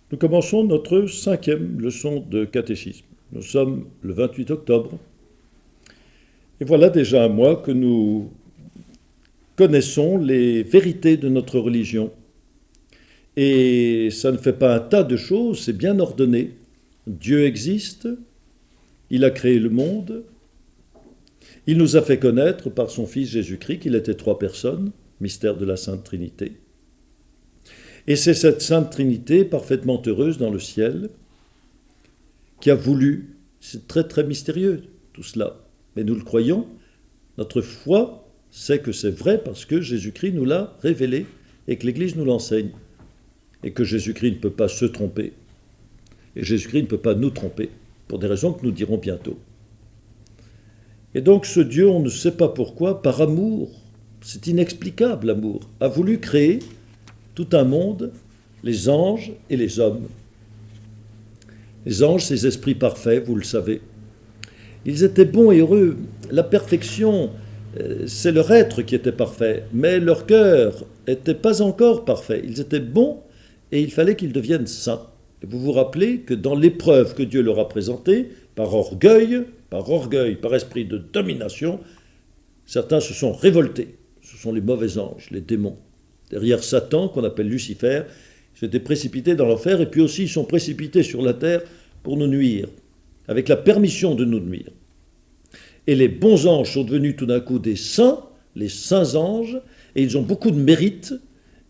Nous commençons notre 5e leçon de catéchisme. Nous sommes le 28 octobre. Et voilà déjà un mois que nous connaissons les vérités de notre religion. Et ça ne fait pas un tas de choses, c'est bien ordonné. Dieu existe, il a créé le monde, il nous a fait connaître par son Fils Jésus-Christ qu'il était trois personnes, mystère de la Sainte Trinité. Et c'est cette Sainte Trinité parfaitement heureuse dans le ciel qui a voulu, c'est très très mystérieux tout cela, mais nous le croyons, notre foi sait que c'est vrai parce que Jésus-Christ nous l'a révélé et que l'Église nous l'enseigne et que Jésus-Christ ne peut pas se tromper et Jésus-Christ ne peut pas nous tromper pour des raisons que nous dirons bientôt. Et donc ce Dieu, on ne sait pas pourquoi, par amour, c'est inexplicable l'amour, a voulu créer tout un monde, les anges et les hommes. Les anges, ces esprits parfaits, vous le savez. Ils étaient bons et heureux. La perfection, c'est leur être qui était parfait, mais leur cœur n'était pas encore parfait. Ils étaient bons et il fallait qu'ils deviennent saints. Et vous vous rappelez que dans l'épreuve que Dieu leur a présentée, par orgueil, par esprit de domination, certains se sont révoltés. Ce sont les mauvais anges, les démons. Derrière Satan, qu'on appelle Lucifer, ils s'étaient précipités dans l'enfer, et puis aussi ils sont précipités sur la terre pour nous nuire, avec la permission de nous nuire. Et les bons anges sont devenus tout d'un coup des saints, les saints anges, et ils ont beaucoup de mérite,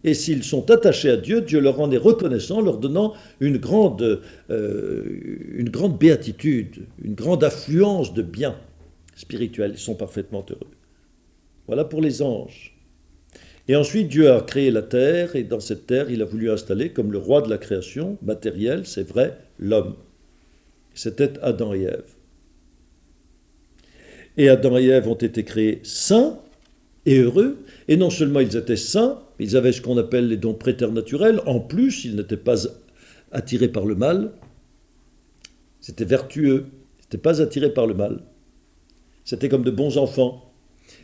et s'ils sont attachés à Dieu, Dieu leur en est reconnaissant, leur donnant une grande béatitude, une grande affluence de biens spirituels. Ils sont parfaitement heureux. Voilà pour les anges. Et ensuite, Dieu a créé la terre, et dans cette terre, il a voulu installer, comme le roi de la création, matérielle, c'est vrai, l'homme. C'était Adam et Ève. Et Adam et Ève ont été créés saints et heureux, et non seulement ils étaient saints, ils avaient ce qu'on appelle les dons préternaturels, en plus, ils n'étaient pas attirés par le mal, c'était vertueux, ils n'étaient pas attirés par le mal, c'était comme de bons enfants.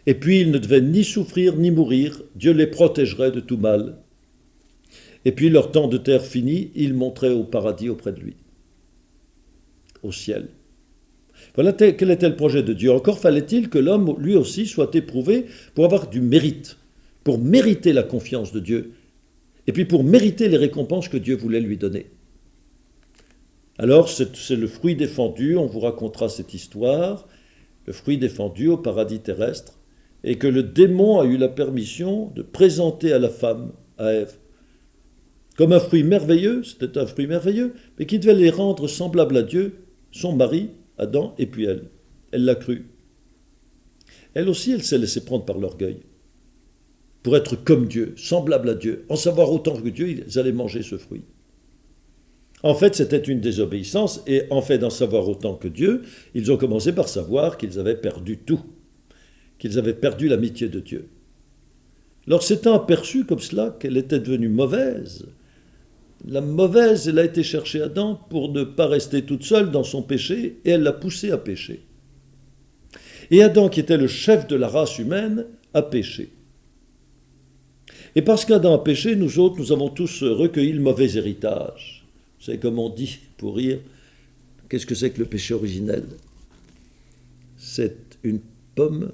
Et puis ils ne devaient ni souffrir ni mourir, Dieu les protégerait de tout mal. Et puis leur temps de terre fini, ils monteraient au paradis auprès de lui, au ciel. Voilà quel était le projet de Dieu. Encore fallait-il que l'homme, lui aussi, soit éprouvé pour avoir du mérite, pour mériter la confiance de Dieu, et puis pour mériter les récompenses que Dieu voulait lui donner. Alors c'est le fruit défendu, on vous racontera cette histoire, le fruit défendu au paradis terrestre, et que le démon a eu la permission de présenter à la femme, à Ève, comme un fruit merveilleux, c'était un fruit merveilleux, mais qui devait les rendre semblables à Dieu, son mari, Adam, et puis elle. Elle l'a cru. Elle aussi, elle s'est laissée prendre par l'orgueil, pour être comme Dieu, semblable à Dieu, en savoir autant que Dieu, ils allaient manger ce fruit. En fait, c'était une désobéissance, et en fait d'en savoir autant que Dieu, ils ont commencé par savoir qu'ils avaient perdu tout, qu'ils avaient perdu l'amitié de Dieu. Alors s'étant aperçu comme cela qu'elle était devenue mauvaise, la mauvaise, elle a été chercher Adam pour ne pas rester toute seule dans son péché, et elle l'a poussé à pécher. Et Adam, qui était le chef de la race humaine, a péché. Et parce qu'Adam a péché, nous autres, nous avons tous recueilli le mauvais héritage. Vous savez comme on dit, pour rire, qu'est-ce que c'est que le péché originel? C'est une pomme,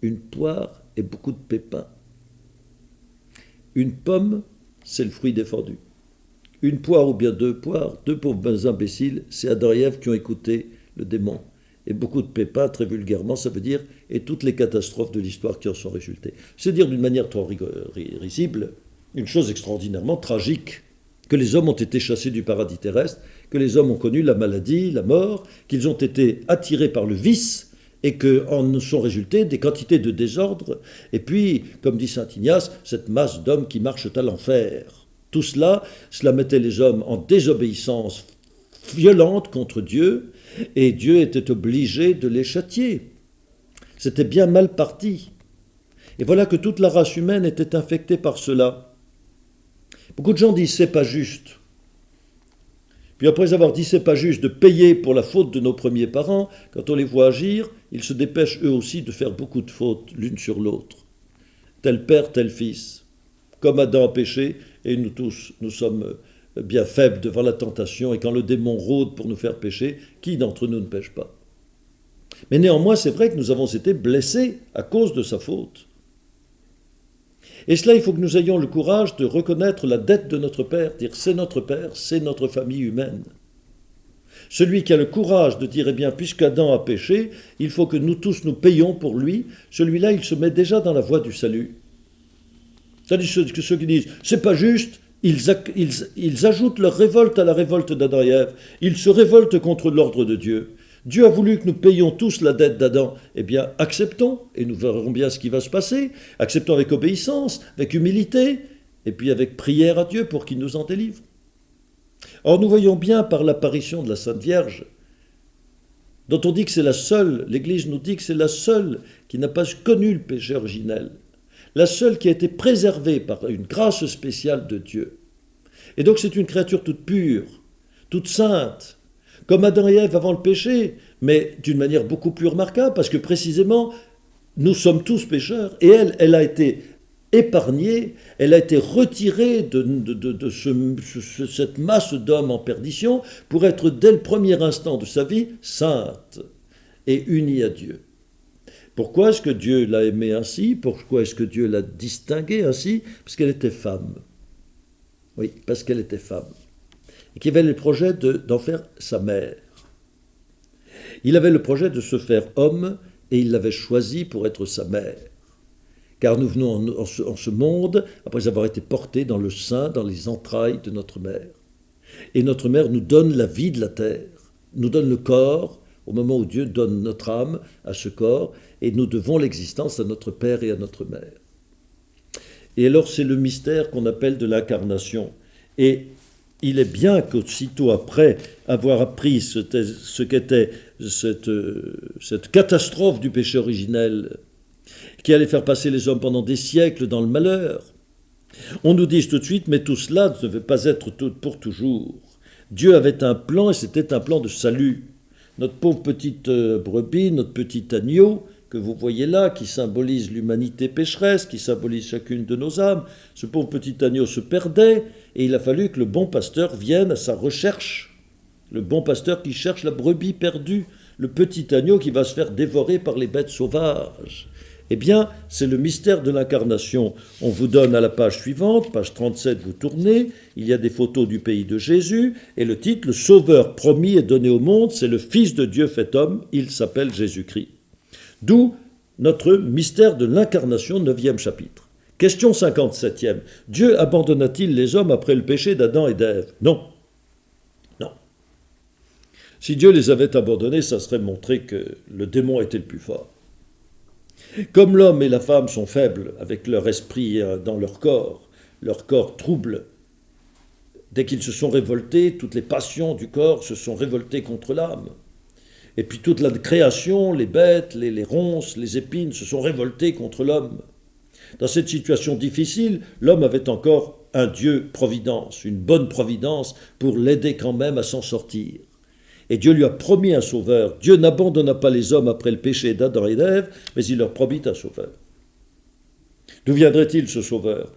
une poire et beaucoup de pépins. Une pomme, c'est le fruit défendu. Une poire ou bien deux poires, deux pauvres imbéciles, c'est Adam et Ève qui ont écouté le démon. Et beaucoup de pépins, très vulgairement, ça veut dire, et toutes les catastrophes de l'histoire qui en sont résultées. C'est dire d'une manière trop risible, une chose extraordinairement tragique, que les hommes ont été chassés du paradis terrestre, que les hommes ont connu la maladie, la mort, qu'ils ont été attirés par le vice, et qu'en sont résultés des quantités de désordre, et puis, comme dit saint Ignace, cette masse d'hommes qui marchent à l'enfer. Tout cela, cela mettait les hommes en désobéissance violente contre Dieu, et Dieu était obligé de les châtier. C'était bien mal parti. Et voilà que toute la race humaine était infectée par cela. Beaucoup de gens disent c'est pas juste. Puis après avoir dit c'est pas juste de payer pour la faute de nos premiers parents, quand on les voit agir, ils se dépêchent eux aussi de faire beaucoup de fautes l'une sur l'autre. Tel père, tel fils. Comme Adam a péché, et nous tous, nous sommes bien faibles devant la tentation, et quand le démon rôde pour nous faire pécher, qui d'entre nous ne pêche pas? Mais néanmoins, c'est vrai que nous avons été blessés à cause de sa faute. Et cela, il faut que nous ayons le courage de reconnaître la dette de notre Père, dire c'est notre Père, c'est notre famille humaine. Celui qui a le courage de dire, eh bien, puisqu'Adam a péché, il faut que nous tous nous payions pour lui, celui-là, il se met déjà dans la voie du salut. C'est-à-dire que ceux qui disent, c'est pas juste, ils ajoutent leur révolte à la révolte d'Adam et Ève. Ils se révoltent contre l'ordre de Dieu. Dieu a voulu que nous payions tous la dette d'Adam. Eh bien, acceptons, et nous verrons bien ce qui va se passer. Acceptons avec obéissance, avec humilité, et puis avec prière à Dieu pour qu'il nous en délivre. Or, nous voyons bien par l'apparition de la Sainte Vierge, dont on dit que c'est la seule, l'Église nous dit que c'est la seule qui n'a pas connu le péché originel, la seule qui a été préservée par une grâce spéciale de Dieu. Et donc c'est une créature toute pure, toute sainte, comme Adam et Ève avant le péché, mais d'une manière beaucoup plus remarquable, parce que précisément, nous sommes tous pécheurs, et elle a été épargnée, elle a été retirée de cette masse d'hommes en perdition, pour être dès le premier instant de sa vie, sainte et unie à Dieu. Pourquoi est-ce que Dieu l'a aimée ainsi? Pourquoi est-ce que Dieu l'a distinguée ainsi? Parce qu'elle était femme. Oui, parce qu'elle était femme. Et qu'il avait le projet d'en faire sa mère. Il avait le projet de se faire homme et il l'avait choisi pour être sa mère. Car nous venons en ce monde après avoir été portés dans le sein, dans les entrailles de notre mère. Et notre mère nous donne la vie de la terre, nous donne le corps, au moment où Dieu donne notre âme à ce corps, et nous devons l'existence à notre père et à notre mère. Et alors c'est le mystère qu'on appelle de l'incarnation. Et il est bien qu'aussitôt après avoir appris ce qu'était cette catastrophe du péché originel, qui allait faire passer les hommes pendant des siècles dans le malheur, on nous dise tout de suite, mais tout cela ne devait pas être pour toujours. Dieu avait un plan, et c'était un plan de salut. Notre pauvre petite brebis, notre petit agneau, que vous voyez là, qui symbolise l'humanité pécheresse, qui symbolise chacune de nos âmes, ce pauvre petit agneau se perdait, et il a fallu que le bon pasteur vienne à sa recherche. Le bon pasteur qui cherche la brebis perdue, le petit agneau qui va se faire dévorer par les bêtes sauvages. Eh bien, c'est le mystère de l'incarnation. On vous donne à la page suivante, page 37, vous tournez, il y a des photos du pays de Jésus, et le titre, le Sauveur promis est donné au monde, c'est le Fils de Dieu fait homme, il s'appelle Jésus-Christ. D'où notre mystère de l'incarnation, 9e chapitre. Question 57e. Dieu abandonna-t-il les hommes après le péché d'Adam et d'Ève? Non. Non. Si Dieu les avait abandonnés, ça serait montrer que le démon était le plus fort. Comme l'homme et la femme sont faibles avec leur esprit dans leur corps trouble, dès qu'ils se sont révoltés, toutes les passions du corps se sont révoltées contre l'âme. Et puis toute la création, les bêtes, les ronces, les épines se sont révoltées contre l'homme. Dans cette situation difficile, l'homme avait encore un Dieu providence, une bonne providence pour l'aider quand même à s'en sortir. Et Dieu lui a promis un sauveur. Dieu n'abandonna pas les hommes après le péché d'Adam et d'Ève, mais il leur promit un sauveur. D'où viendrait-il ce sauveur?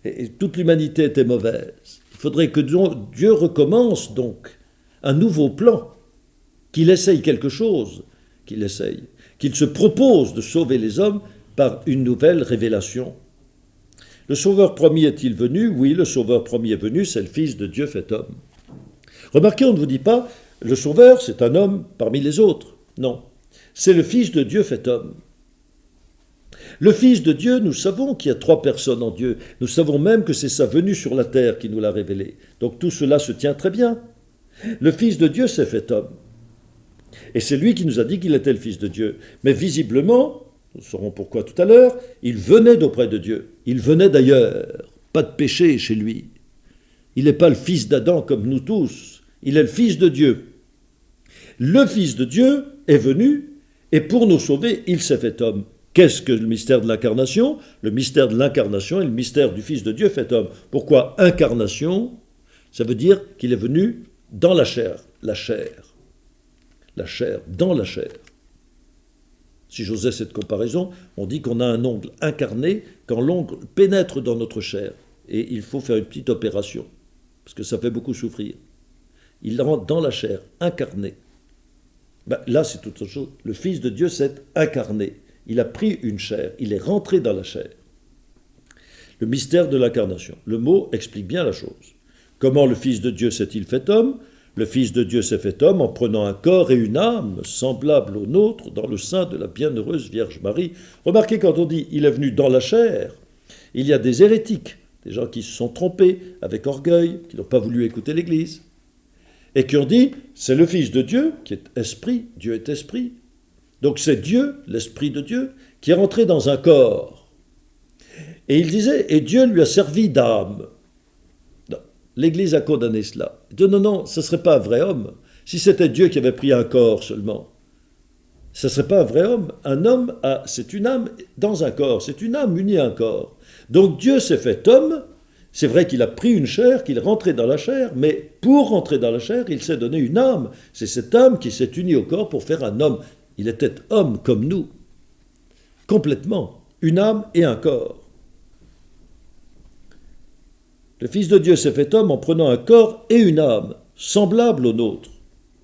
Et toute l'humanité était mauvaise. Il faudrait que Dieu recommence donc un nouveau plan, qu'il essaye quelque chose, qu'il se propose de sauver les hommes par une nouvelle révélation. Le sauveur promis est-il venu? Oui, le sauveur promis est venu, c'est le Fils de Dieu fait homme. Remarquez, on ne vous dit pas le sauveur, c'est un homme parmi les autres. Non, c'est le Fils de Dieu fait homme. Le Fils de Dieu, nous savons qu'il y a 3 personnes en Dieu. Nous savons même que c'est sa venue sur la terre qui nous l'a révélé. Donc tout cela se tient très bien. Le Fils de Dieu s'est fait homme. Et c'est lui qui nous a dit qu'il était le Fils de Dieu. Mais visiblement, nous saurons pourquoi tout à l'heure, il venait d'auprès de Dieu. Il venait d'ailleurs. Pas de péché chez lui. Il n'est pas le fils d'Adam comme nous tous. Il est le Fils de Dieu. Le Fils de Dieu est venu, et pour nous sauver, il s'est fait homme. Qu'est-ce que le mystère de l'incarnation? Le mystère de l'incarnation est le mystère du Fils de Dieu fait homme. Pourquoi incarnation? Ça veut dire qu'il est venu dans la chair. La chair, dans la chair. Si j'osais cette comparaison, on dit qu'on a un ongle incarné quand l'ongle pénètre dans notre chair. Et il faut faire une petite opération. parce que ça fait beaucoup souffrir. Il rentre dans la chair, incarné. Là, c'est toute autre chose. Le Fils de Dieu s'est incarné. Il a pris une chair, il est rentré dans la chair. Le mystère de l'incarnation. Le mot explique bien la chose. Comment le Fils de Dieu s'est-il fait homme? Le Fils de Dieu s'est fait homme en prenant un corps et une âme semblables aux nôtres dans le sein de la bienheureuse Vierge Marie. Remarquez, quand on dit « il est venu dans la chair », il y a des hérétiques, des gens qui se sont trompés avec orgueil, qui n'ont pas voulu écouter l'Église, et qui ont dit « c'est le Fils de Dieu qui est esprit, Dieu est esprit ». Donc c'est Dieu, l'Esprit de Dieu, qui est rentré dans un corps. Et il disait « et Dieu lui a servi d'âme ». L'Église a condamné cela. Elle dit non, ce ne serait pas un vrai homme. Si c'était Dieu qui avait pris un corps seulement, ce ne serait pas un vrai homme. Un homme, c'est une âme dans un corps, c'est une âme unie à un corps. Donc Dieu s'est fait homme, c'est vrai qu'il a pris une chair, qu'il est rentré dans la chair, mais pour rentrer dans la chair, il s'est donné une âme. C'est cette âme qui s'est unie au corps pour faire un homme. Il était homme comme nous, complètement, une âme et un corps. Le Fils de Dieu s'est fait homme en prenant un corps et une âme, semblables aux nôtres,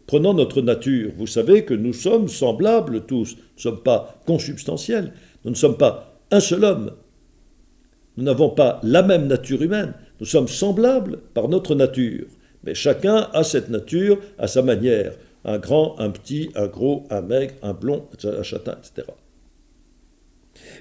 prenant notre nature. Vous savez que nous sommes semblables tous. Nous ne sommes pas consubstantiels. Nous ne sommes pas un seul homme. Nous n'avons pas la même nature humaine. Nous sommes semblables par notre nature. Mais chacun a cette nature à sa manière. Un grand, un petit, un gros, un maigre, un blond, un châtain, etc.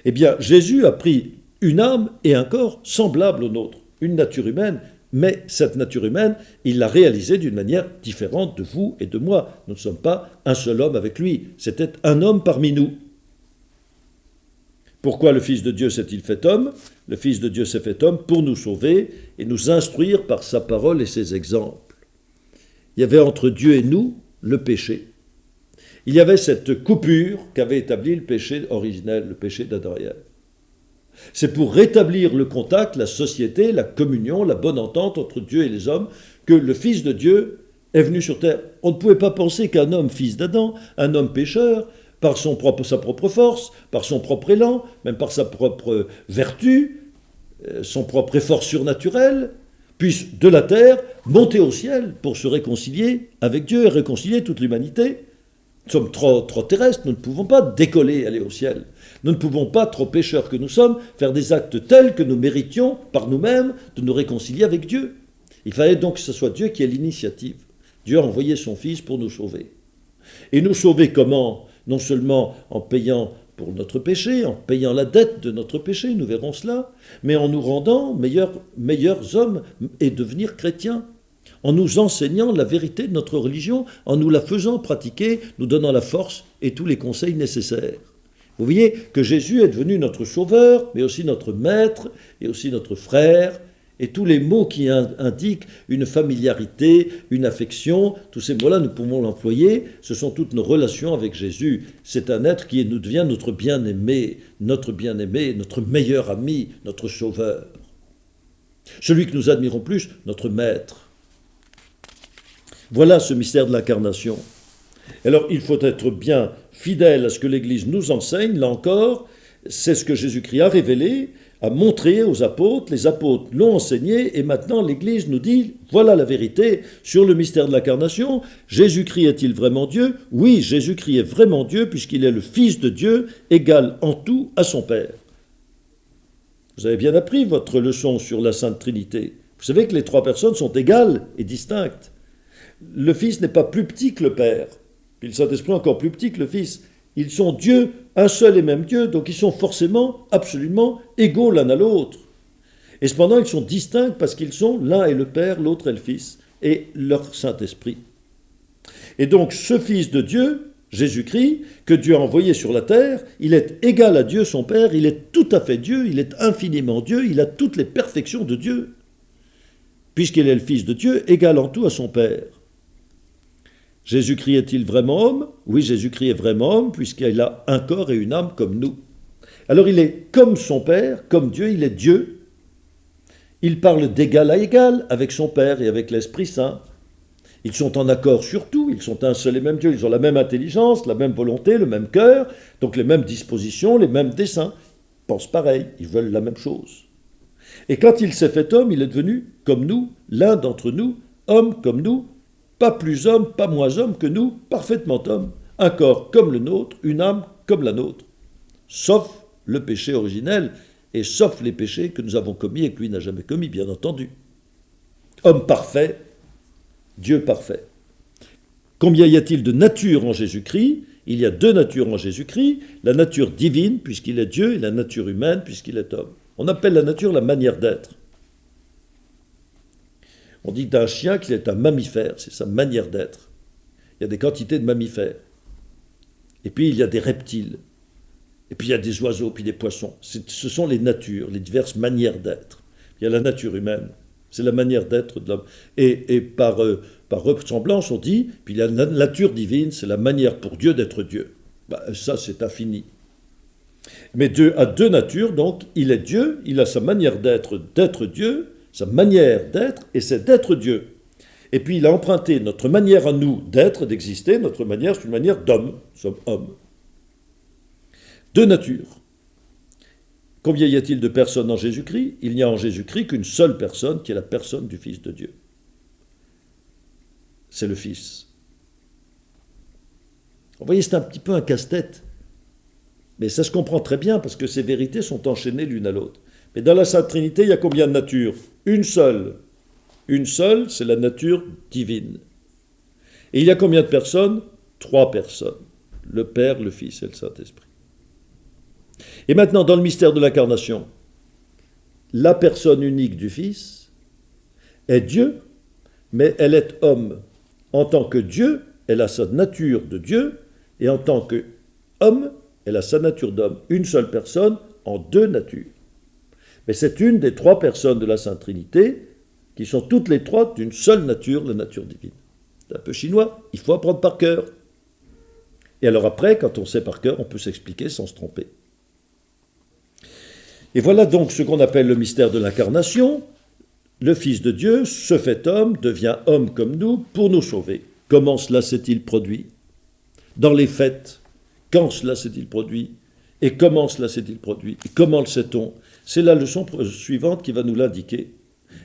Eh bien, Jésus a pris une âme et un corps semblables aux nôtres. Une nature humaine, mais cette nature humaine, il l'a réalisée d'une manière différente de vous et de moi. Nous ne sommes pas un seul homme avec lui, c'était un homme parmi nous. Pourquoi le Fils de Dieu s'est-il fait homme? Le Fils de Dieu s'est fait homme pour nous sauver et nous instruire par sa parole et ses exemples. Il y avait entre Dieu et nous le péché. Il y avait cette coupure qu'avait établie le péché originel, le péché d'Adam et Ève. C'est pour rétablir le contact, la société, la communion, la bonne entente entre Dieu et les hommes que le Fils de Dieu est venu sur terre. On ne pouvait pas penser qu'un homme fils d'Adam, un homme pécheur, par sa propre force, par son propre élan, même par sa propre vertu, son propre effort surnaturel, puisse de la terre monter au ciel pour se réconcilier avec Dieu et réconcilier toute l'humanité. Nous sommes trop terrestres, nous ne pouvons pas décoller et aller au ciel. Nous ne pouvons pas, trop pécheurs que nous sommes, faire des actes tels que nous méritions par nous-mêmes de nous réconcilier avec Dieu. Il fallait donc que ce soit Dieu qui ait l'initiative. Dieu a envoyé son Fils pour nous sauver. Et nous sauver comment? Non seulement en payant pour notre péché, en payant la dette de notre péché, nous verrons cela, mais en nous rendant meilleurs hommes et devenir chrétiens. En nous enseignant la vérité de notre religion, en nous la faisant pratiquer, nous donnant la force et tous les conseils nécessaires. Vous voyez que Jésus est devenu notre sauveur, mais aussi notre maître, et aussi notre frère, et tous les mots qui indiquent une familiarité, une affection, tous ces mots-là, nous pouvons l'employer, ce sont toutes nos relations avec Jésus. C'est un être qui nous devient notre bien-aimé, notre meilleur ami, notre sauveur. Celui que nous admirons plus, notre maître. Voilà ce mystère de l'incarnation. Alors, il faut être bien fidèle à ce que l'Église nous enseigne, là encore, c'est ce que Jésus-Christ a révélé, a montré aux apôtres, les apôtres l'ont enseigné, et maintenant l'Église nous dit, voilà la vérité sur le mystère de l'incarnation. Jésus-Christ est-il vraiment Dieu? Oui, Jésus-Christ est vraiment Dieu, puisqu'il est le Fils de Dieu, égal en tout à son Père. Vous avez bien appris votre leçon sur la Sainte Trinité. Vous savez que les trois personnes sont égales et distinctes. Le Fils n'est pas plus petit que le Père, puis le Saint-Esprit encore plus petit que le Fils. Ils sont Dieu, un seul et même Dieu, donc ils sont forcément, absolument égaux l'un à l'autre. Et cependant, ils sont distincts parce qu'ils sont, l'un est le Père, l'autre est le Fils, et leur Saint-Esprit. Et donc, ce Fils de Dieu, Jésus-Christ, que Dieu a envoyé sur la terre, il est égal à Dieu, son Père, il est tout à fait Dieu, il est infiniment Dieu, il a toutes les perfections de Dieu, puisqu'il est le Fils de Dieu, égal en tout à son Père. Jésus-Christ est-il vraiment homme? Oui, Jésus-Christ est vraiment homme, puisqu'il a un corps et une âme comme nous. Alors il est comme son Père, comme Dieu, il est Dieu. Il parle d'égal à égal avec son Père et avec l'Esprit Saint. Ils sont en accord sur tout, ils sont un seul et même Dieu, ils ont la même intelligence, la même volonté, le même cœur, donc les mêmes dispositions, les mêmes desseins. Ils pensent pareil, ils veulent la même chose. Et quand il s'est fait homme, il est devenu comme nous, l'un d'entre nous, homme comme nous, pas plus homme, pas moins homme que nous, parfaitement homme, un corps comme le nôtre, une âme comme la nôtre, sauf le péché originel et sauf les péchés que nous avons commis et que lui n'a jamais commis, bien entendu. Homme parfait, Dieu parfait. Combien y a-t-il de natures en Jésus-Christ? Il y a deux natures en Jésus-Christ, la nature divine, puisqu'il est Dieu, et la nature humaine, puisqu'il est homme. On appelle la nature la manière d'être. On dit d'un chien qu'il est un mammifère, c'est sa manière d'être. Il y a des quantités de mammifères. Et puis il y a des reptiles. Et puis il y a des oiseaux, puis des poissons. Ce sont les natures, les diverses manières d'être. Il y a la nature humaine, c'est la manière d'être de l'homme. Et par ressemblance, on dit, puis il y a la nature divine, c'est la manière pour Dieu d'être Dieu. Ça, c'est infini. Mais Dieu a deux natures, donc il est Dieu, il a sa manière d'être Dieu, sa manière d'être, et c'est d'être Dieu. Et puis il a emprunté notre manière à nous d'être, d'exister, notre manière, c'est une manière d'homme, nous sommes hommes. Deux natures. Combien y a-t-il de personnes en Jésus-Christ? Il n'y a en Jésus-Christ qu'une seule personne, qui est la personne du Fils de Dieu. C'est le Fils. Vous voyez, c'est un petit peu un casse-tête. Mais ça se comprend très bien, parce que ces vérités sont enchaînées l'une à l'autre. Mais dans la Sainte Trinité, il y a combien de natures? Une seule. Une seule, c'est la nature divine. Et il y a combien de personnes? Trois personnes. Le Père, le Fils et le Saint-Esprit. Et maintenant, dans le mystère de l'incarnation, la personne unique du Fils est Dieu, mais elle est homme. En tant que Dieu, elle a sa nature de Dieu, et en tant qu'homme, elle a sa nature d'homme. Une seule personne en deux natures. Mais c'est une des trois personnes de la Sainte Trinité qui sont toutes les trois d'une seule nature, la nature divine. C'est un peu chinois, il faut apprendre par cœur. Et alors après, quand on sait par cœur, on peut s'expliquer sans se tromper. Et voilà donc ce qu'on appelle le mystère de l'incarnation. Le Fils de Dieu se fait homme, devient homme comme nous, pour nous sauver. Comment cela s'est-il produit? Dans les fêtes, quand cela s'est-il produit? Et comment cela s'est-il produit? Et comment le sait-on? C'est la leçon suivante qui va nous l'indiquer.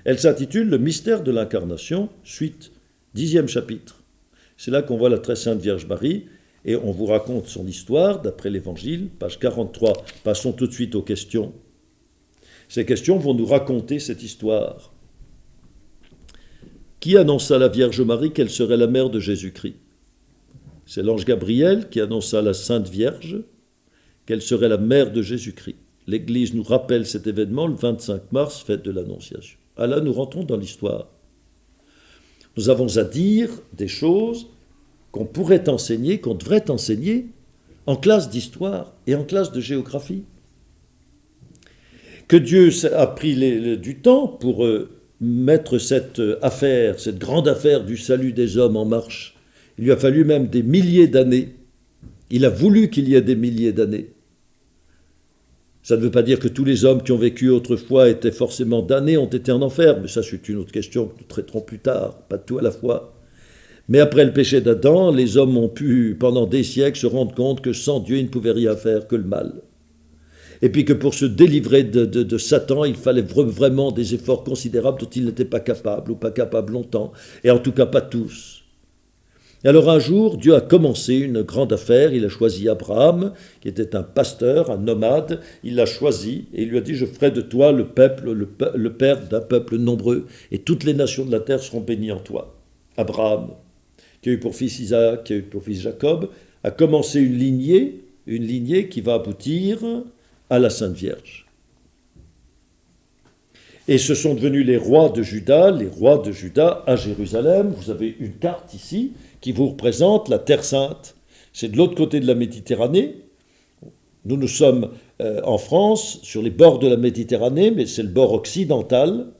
Elle s'intitule « Le mystère de l'incarnation », suite, 10e chapitre. C'est là qu'on voit la très sainte Vierge Marie, et on vous raconte son histoire, d'après l'Évangile, page 43. Passons tout de suite aux questions. Ces questions vont nous raconter cette histoire. Qui annonça à la Vierge Marie qu'elle serait la mère de Jésus-Christ? C'est l'ange Gabriel qui annonça à la Sainte Vierge qu'elle serait la mère de Jésus-Christ. L'Église nous rappelle cet événement le 25 mars, fête de l'Annonciation. Ah là, nous rentrons dans l'histoire. Nous avons à dire des choses qu'on pourrait enseigner, qu'on devrait enseigner en classe d'histoire et en classe de géographie. Que Dieu a pris du temps pour mettre cette affaire, cette grande affaire du salut des hommes en marche. Il lui a fallu même des milliers d'années. Il a voulu qu'il y ait des milliers d'années. Ça ne veut pas dire que tous les hommes qui ont vécu autrefois étaient forcément damnés, ont été en enfer, mais ça c'est une autre question que nous traiterons plus tard, pas tout à la fois. Mais après le péché d'Adam, les hommes ont pu, pendant des siècles, se rendre compte que sans Dieu, ils ne pouvaient rien faire que le mal. Et puis que pour se délivrer de Satan, il fallait vraiment des efforts considérables dont ils n'étaient pas capables, ou pas capables longtemps, et en tout cas pas tous. Et alors un jour, Dieu a commencé une grande affaire, il a choisi Abraham, qui était un pasteur, un nomade, il l'a choisi, et il lui a dit « Je ferai de toi le père d'un peuple nombreux, et toutes les nations de la terre seront bénies en toi. » Abraham, qui a eu pour fils Isaac, qui a eu pour fils Jacob, a commencé une lignée qui va aboutir à la Sainte Vierge. Et ce sont devenus les rois de Juda à Jérusalem. Vous avez une carte ici qui vous représente la Terre Sainte. C'est de l'autre côté de la Méditerranée. Nous sommes en France, sur les bords de la Méditerranée, mais c'est le bord occidental.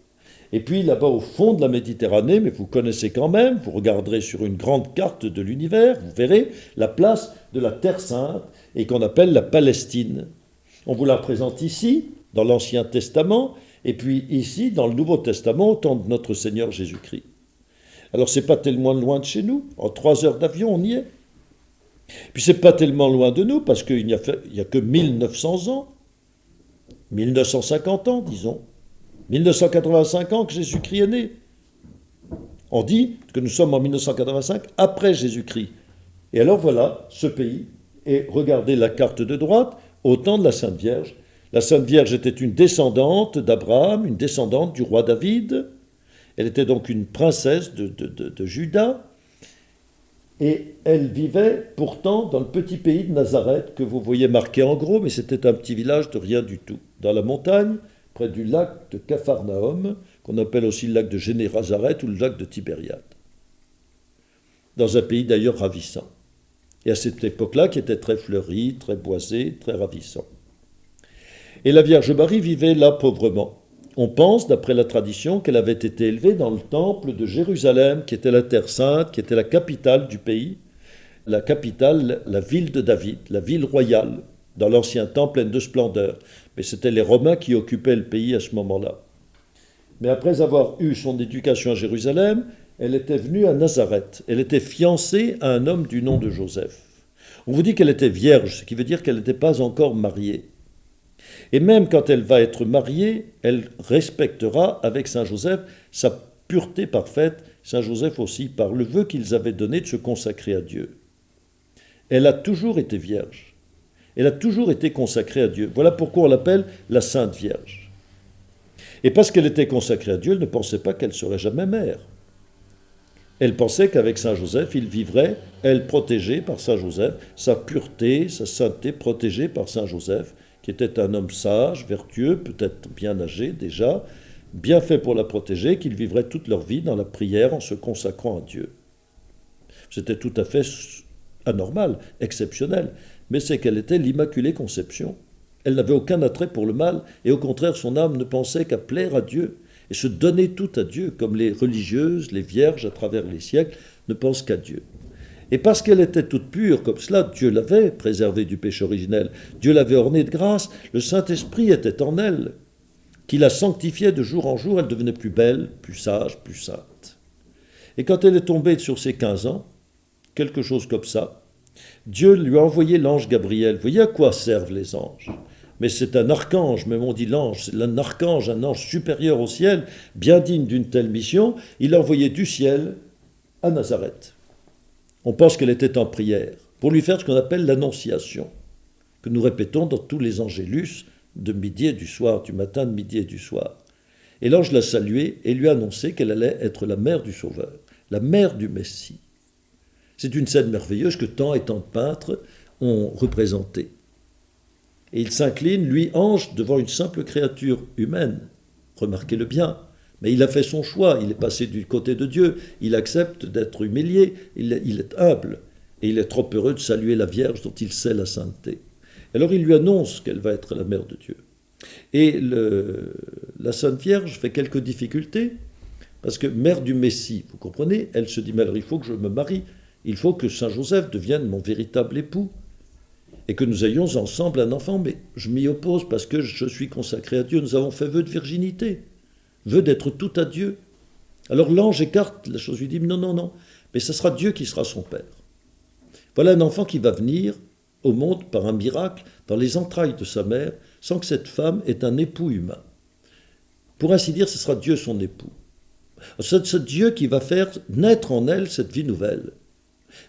Et puis là-bas au fond de la Méditerranée, mais vous connaissez quand même, vous regarderez sur une grande carte de l'univers, vous verrez la place de la Terre Sainte et qu'on appelle la Palestine. On vous la représente ici, dans l'Ancien Testament, et puis ici, dans le Nouveau Testament, au temps de notre Seigneur Jésus-Christ. Alors, c'est pas tellement loin de chez nous. En 3 heures d'avion, on y est. Puis, c'est pas tellement loin de nous, parce qu'il n'y a que 1900 ans, 1950 ans, disons. 1985 ans que Jésus-Christ est né. On dit que nous sommes en 1985 après Jésus-Christ. Et alors voilà ce pays. Et regardez la carte de droite, au temps de la Sainte Vierge. La Sainte Vierge était une descendante d'Abraham, une descendante du roi David. Elle était donc une princesse de Juda. Et elle vivait pourtant dans le petit pays de Nazareth, que vous voyez marqué en gros, mais c'était un petit village de rien du tout. Dans la montagne, près du lac de Capharnaüm, qu'on appelle aussi le lac de Génézaret ou le lac de Tibériade. Dans un pays d'ailleurs ravissant. Et à cette époque-là, qui était très fleuri, très boisé, très ravissant. Et la Vierge Marie vivait là pauvrement. On pense, d'après la tradition, qu'elle avait été élevée dans le temple de Jérusalem, qui était la terre sainte, qui était la capitale du pays, la capitale, la ville de David, la ville royale, dans l'ancien temps pleine de splendeur. Mais c'était les Romains qui occupaient le pays à ce moment-là. Mais après avoir eu son éducation à Jérusalem, elle était venue à Nazareth. Elle était fiancée à un homme du nom de Joseph. On vous dit qu'elle était vierge, ce qui veut dire qu'elle n'était pas encore mariée. Et même quand elle va être mariée, elle respectera avec Saint Joseph sa pureté parfaite, Saint Joseph aussi, par le vœu qu'ils avaient donné de se consacrer à Dieu. Elle a toujours été vierge. Elle a toujours été consacrée à Dieu. Voilà pourquoi on l'appelle la Sainte Vierge. Et parce qu'elle était consacrée à Dieu, elle ne pensait pas qu'elle serait jamais mère. Elle pensait qu'avec Saint Joseph, il vivrait, elle protégée par Saint Joseph, sa pureté, sa sainteté protégée par Saint Joseph, qui était un homme sage, vertueux, peut-être bien âgé déjà, bien fait pour la protéger, qu'ils vivraient toute leur vie dans la prière en se consacrant à Dieu. C'était tout à fait anormal, exceptionnel, mais c'est qu'elle était l'Immaculée Conception. Elle n'avait aucun attrait pour le mal, et au contraire, son âme ne pensait qu'à plaire à Dieu, et se donner tout à Dieu, comme les religieuses, les vierges à travers les siècles ne pensent qu'à Dieu. Et parce qu'elle était toute pure comme cela, Dieu l'avait préservée du péché originel, Dieu l'avait ornée de grâce, le Saint-Esprit était en elle, qui la sanctifiait de jour en jour, elle devenait plus belle, plus sage, plus sainte. Et quand elle est tombée sur ses 15 ans, quelque chose comme ça, Dieu lui a envoyé l'ange Gabriel. Vous voyez à quoi servent les anges? Mais c'est un archange, même on dit l'ange, c'est un archange, un ange supérieur au ciel, bien digne d'une telle mission. Il l'a envoyé du ciel à Nazareth. On pense qu'elle était en prière, pour lui faire ce qu'on appelle l'annonciation, que nous répétons dans tous les angélus de midi et du soir, du matin, de midi et du soir. Et l'ange l'a saluée et lui a annoncé qu'elle allait être la mère du Sauveur, la mère du Messie. C'est une scène merveilleuse que tant et tant de peintres ont représentée. Et il s'incline, lui, ange, devant une simple créature humaine. Remarquez-le bien. Mais il a fait son choix, il est passé du côté de Dieu, il accepte d'être humilié, il est humble, et il est trop heureux de saluer la Vierge dont il sait la sainteté. Alors il lui annonce qu'elle va être la mère de Dieu. Et la Sainte Vierge fait quelques difficultés, parce que mère du Messie, vous comprenez, elle se dit, mais alors il faut que je me marie, il faut que Saint Joseph devienne mon véritable époux, et que nous ayons ensemble un enfant, mais je m'y oppose parce que je suis consacré à Dieu, nous avons fait vœu de virginité. Veut d'être tout à Dieu. Alors l'ange écarte la chose, lui dit non, non, non, mais ce sera Dieu qui sera son père. Voilà un enfant qui va venir au monde par un miracle dans les entrailles de sa mère, sans que cette femme ait un époux humain. Pour ainsi dire, ce sera Dieu son époux. C'est Dieu qui va faire naître en elle cette vie nouvelle,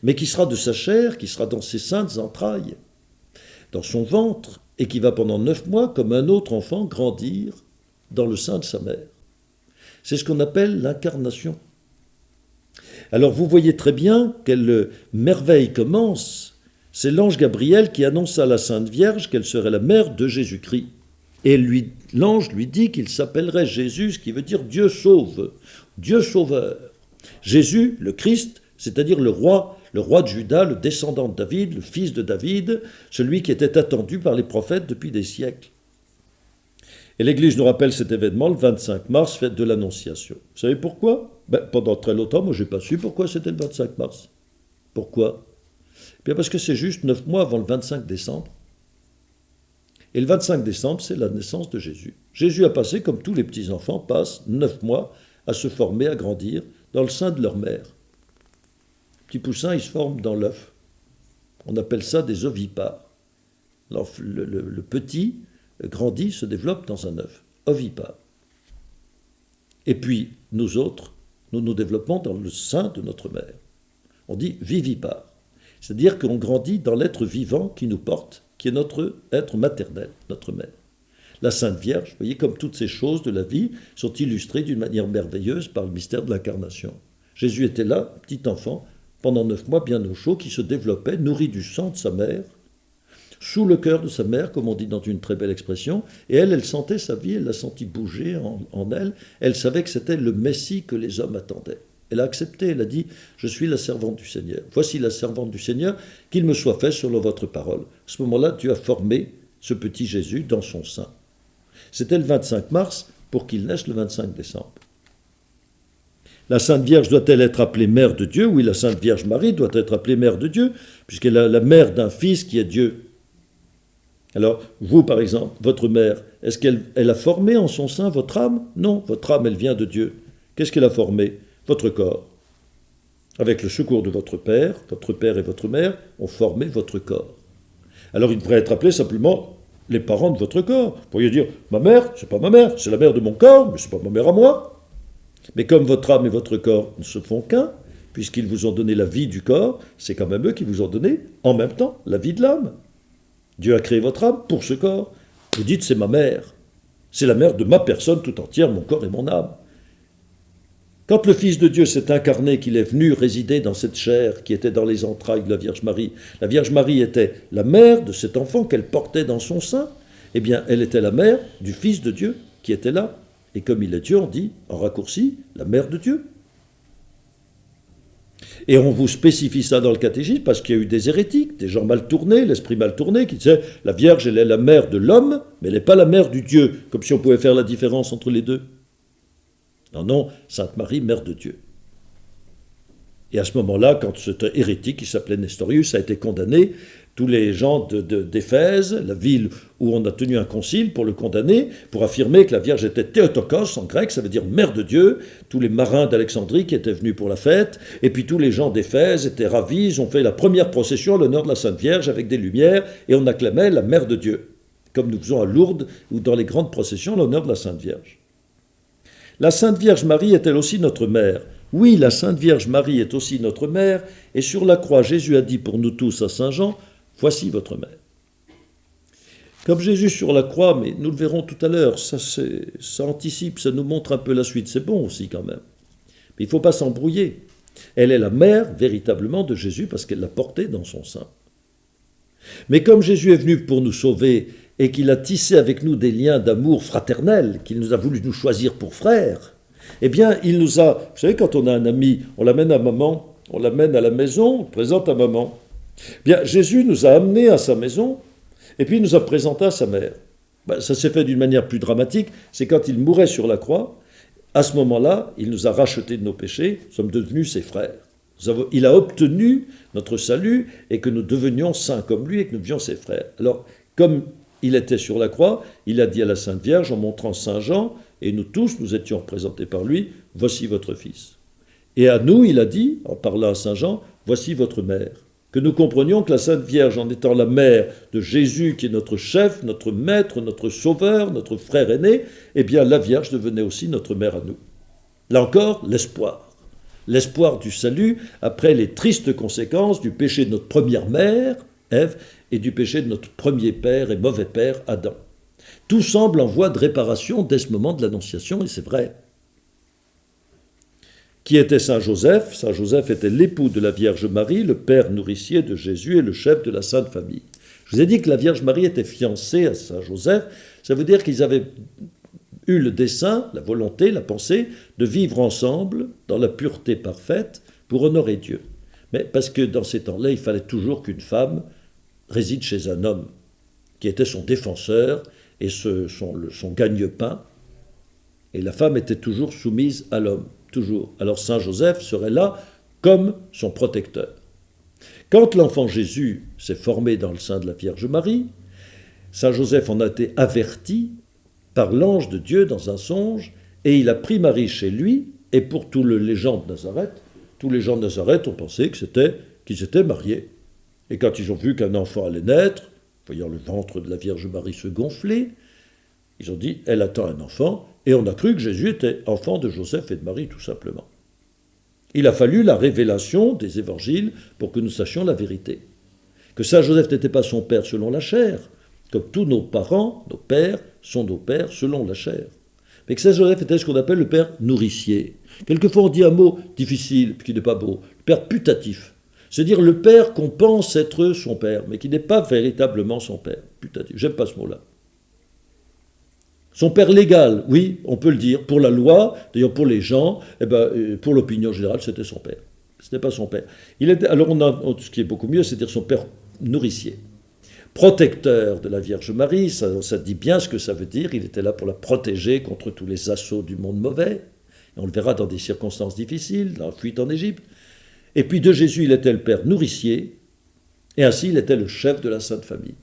mais qui sera de sa chair, qui sera dans ses saintes entrailles, dans son ventre, et qui va pendant 9 mois, comme un autre enfant, grandir dans le sein de sa mère. C'est ce qu'on appelle l'incarnation. Alors vous voyez très bien quelle merveille commence. C'est l'ange Gabriel qui annonce à la Sainte Vierge qu'elle serait la mère de Jésus-Christ. Et l'ange lui dit qu'il s'appellerait Jésus, ce qui veut dire Dieu sauve, Dieu sauveur. Jésus, le Christ, c'est-à-dire le roi de Juda, le descendant de David, le fils de David, celui qui était attendu par les prophètes depuis des siècles. Et l'Église nous rappelle cet événement le 25 mars, fête de l'Annonciation. Vous savez pourquoi? Pendant très longtemps, moi je n'ai pas su pourquoi c'était le 25 mars. Pourquoi? Bien parce que c'est juste 9 mois avant le 25 décembre. Et le 25 décembre, c'est la naissance de Jésus. Jésus a passé, comme tous les petits-enfants passent, 9 mois à se former, à grandir dans le sein de leur mère. Petit poussin, il se forme dans l'œuf. On appelle ça des ovipares. Le petit grandit, se développe dans un œuf, ovipare. Et puis, nous autres, nous nous développons dans le sein de notre mère. On dit vivipare. C'est-à-dire qu'on grandit dans l'être vivant qui nous porte, qui est notre être maternel, notre mère. La Sainte Vierge, vous voyez, comme toutes ces choses de la vie, sont illustrées d'une manière merveilleuse par le mystère de l'incarnation. Jésus était là, petit enfant, pendant 9 mois, bien au chaud, qui se développait, nourri du sang de sa mère, sous le cœur de sa mère, comme on dit dans une très belle expression, et elle sentait sa vie, elle l'a senti bouger en elle, elle savait que c'était le Messie que les hommes attendaient. Elle a accepté, elle a dit, je suis la servante du Seigneur. Voici la servante du Seigneur, qu'il me soit fait selon votre parole. À ce moment-là, Dieu a formé ce petit Jésus dans son sein. C'était le 25 mars pour qu'il naisse le 25 décembre. La Sainte Vierge doit-elle être appelée Mère de Dieu? Oui, la Sainte Vierge Marie doit être appelée Mère de Dieu, puisqu'elle est la mère d'un Fils qui est Dieu. Alors, vous, par exemple, votre mère, est-ce qu'elle a formé en son sein votre âme? Non, votre âme, elle vient de Dieu. Qu'est-ce qu'elle a formé? Votre corps. Avec le secours de votre père et votre mère ont formé votre corps. Alors, il devrait être appelé simplement les parents de votre corps. Vous pourriez dire, ma mère, c'est pas ma mère, c'est la mère de mon corps, mais c'est pas ma mère à moi. Mais comme votre âme et votre corps ne se font qu'un, puisqu'ils vous ont donné la vie du corps, c'est quand même eux qui vous ont donné, en même temps, la vie de l'âme. Dieu a créé votre âme pour ce corps. Vous dites, c'est ma mère. C'est la mère de ma personne tout entière, mon corps et mon âme. Quand le Fils de Dieu s'est incarné, qu'il est venu résider dans cette chair qui était dans les entrailles de la Vierge Marie était la mère de cet enfant qu'elle portait dans son sein, eh bien, elle était la mère du Fils de Dieu qui était là. Et comme il est Dieu, on dit, en raccourci, la mère de Dieu. Et on vous spécifie ça dans le catéchisme parce qu'il y a eu des hérétiques, des gens mal tournés, l'esprit mal tourné, qui disaient la Vierge, elle est la mère de l'homme, mais elle n'est pas la mère du Dieu, comme si on pouvait faire la différence entre les deux. Non, non, Sainte Marie, mère de Dieu. Et à ce moment-là, quand cet hérétique qui s'appelait Nestorius a été condamné, tous les gens d'Éphèse, la ville où on a tenu un concile pour le condamner, pour affirmer que la Vierge était Théotokos en grec, ça veut dire mère de Dieu, tous les marins d'Alexandrie qui étaient venus pour la fête, et puis tous les gens d'Éphèse étaient ravis, ils ont fait la première procession à l'honneur de la Sainte Vierge avec des lumières, et on acclamait la mère de Dieu, comme nous faisons à Lourdes ou dans les grandes processions à l'honneur de la Sainte Vierge. La Sainte Vierge Marie est-elle aussi notre mère? Oui, la Sainte Vierge Marie est aussi notre mère, et sur la croix, Jésus a dit pour nous tous à Saint Jean, « Voici votre mère ». Comme Jésus sur la croix, mais nous le verrons tout à l'heure, ça anticipe, ça nous montre un peu la suite, c'est bon aussi quand même. Mais il ne faut pas s'embrouiller. Elle est la mère véritablement de Jésus parce qu'elle l'a porté dans son sein. Mais comme Jésus est venu pour nous sauver et qu'il a tissé avec nous des liens d'amour fraternel, qu'il nous a voulu nous choisir pour frères, eh bien, il nous a... Vous savez, quand on a un ami, on l'amène à maman, on l'amène à la maison, on le présente à maman. Bien, Jésus nous a amenés à sa maison et puis il nous a présenté à sa mère. Ben, ça s'est fait d'une manière plus dramatique, c'est quand il mourait sur la croix, à ce moment-là, il nous a rachetés de nos péchés, nous sommes devenus ses frères. Il a obtenu notre salut et que nous devenions saints comme lui et que nous devions ses frères. Alors, comme il était sur la croix, il a dit à la Sainte Vierge en montrant Saint Jean, et nous tous, nous étions représentés par lui, « Voici votre fils ». Et à nous, il a dit, en parlant à Saint Jean, « Voici votre mère ». Que nous comprenions que la Sainte Vierge, en étant la mère de Jésus, qui est notre chef, notre maître, notre sauveur, notre frère aîné, eh bien la Vierge devenait aussi notre mère à nous. Là encore, l'espoir. L'espoir du salut après les tristes conséquences du péché de notre première mère, Ève, et du péché de notre premier père et mauvais père, Adam. Tout semble en voie de réparation dès ce moment de l'Annonciation, et c'est vrai. Qui était Saint Joseph? Saint Joseph était l'époux de la Vierge Marie, le père nourricier de Jésus et le chef de la Sainte Famille. Je vous ai dit que la Vierge Marie était fiancée à Saint Joseph, ça veut dire qu'ils avaient eu le dessein, la volonté, la pensée de vivre ensemble dans la pureté parfaite pour honorer Dieu. Mais parce que dans ces temps-là, il fallait toujours qu'une femme réside chez un homme qui était son défenseur et son gagne-pain. Et la femme était toujours soumise à l'homme, toujours. Alors Saint Joseph serait là comme son protecteur. Quand l'enfant Jésus s'est formé dans le sein de la Vierge Marie, Saint Joseph en a été averti par l'ange de Dieu dans un songe, et il a pris Marie chez lui, et pour tous les gens de Nazareth, tous les gens de Nazareth ont pensé qu'ils étaient mariés. Et quand ils ont vu qu'un enfant allait naître, voyant le ventre de la Vierge Marie se gonfler, ils ont dit, elle attend un enfant, Et on a cru que Jésus était enfant de Joseph et de Marie, tout simplement. Il a fallu la révélation des évangiles pour que nous sachions la vérité. Que Saint Joseph n'était pas son père selon la chair, comme tous nos parents, nos pères, sont nos pères selon la chair. Mais que Saint Joseph était ce qu'on appelle le père nourricier. Quelquefois on dit un mot difficile, qui n'est pas beau, le père putatif. C'est-à-dire le père qu'on pense être son père, mais qui n'est pas véritablement son père. Putatif, j'aime pas ce mot-là. Son père légal, oui, on peut le dire, pour la loi, d'ailleurs pour les gens, pour l'opinion générale, c'était son père. Ce n'est pas son père. Alors ce qui est beaucoup mieux, c'est dire son père nourricier. Protecteur de la Vierge Marie, ça dit bien ce que ça veut dire, il était là pour la protéger contre tous les assauts du monde mauvais, et on le verra dans des circonstances difficiles, dans la fuite en Égypte. Et puis de Jésus, il était le père nourricier, et ainsi il était le chef de la Sainte Famille.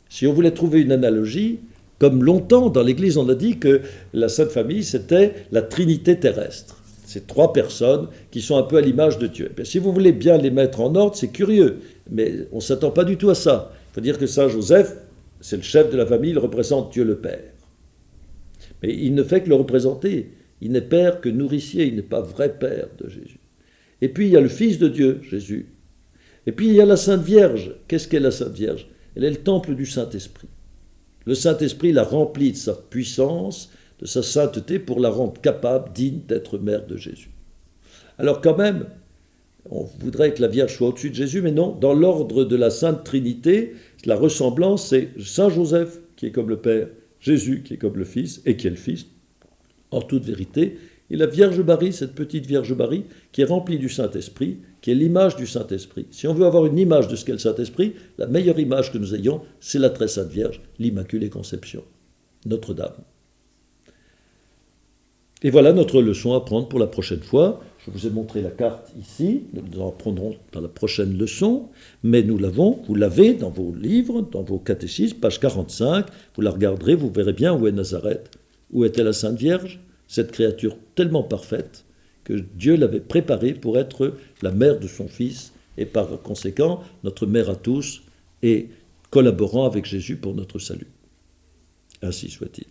Si on voulait trouver une analogie, comme longtemps dans l'Église on a dit que la Sainte Famille c'était la Trinité terrestre. C'est trois personnes qui sont un peu à l'image de Dieu. Si vous voulez bien les mettre en ordre, c'est curieux, mais on ne s'attend pas du tout à ça. Il faut dire que Saint Joseph, c'est le chef de la famille, il représente Dieu le Père. Mais il ne fait que le représenter. Il n'est père que nourricier, il n'est pas vrai père de Jésus. Et puis il y a le Fils de Dieu, Jésus. Et puis il y a la Sainte Vierge. Qu'est-ce qu'est la Sainte Vierge? Elle est le temple du Saint-Esprit. Le Saint-Esprit l'a remplie de sa puissance, de sa sainteté, pour la rendre capable, digne d'être mère de Jésus. Alors quand même, on voudrait que la Vierge soit au-dessus de Jésus, mais non, dans l'ordre de la Sainte Trinité, la ressemblance, c'est Saint Joseph qui est comme le Père, Jésus qui est comme le Fils, et qui est le Fils, en toute vérité, et la Vierge Marie, cette petite Vierge Marie, qui est remplie du Saint-Esprit, qui est l'image du Saint-Esprit. Si on veut avoir une image de ce qu'est le Saint-Esprit, la meilleure image que nous ayons, c'est la très sainte Vierge, l'Immaculée Conception, Notre-Dame. Et voilà notre leçon à prendre pour la prochaine fois. Je vous ai montré la carte ici, nous en prendrons dans la prochaine leçon, mais vous l'avez dans vos livres, dans vos catéchismes, page 45, vous la regarderez, vous verrez bien où est Nazareth, où était la Sainte Vierge, cette créature tellement parfaite que Dieu l'avait préparée pour être la mère de son Fils et par conséquent notre mère à tous et collaborant avec Jésus pour notre salut. Ainsi soit-il.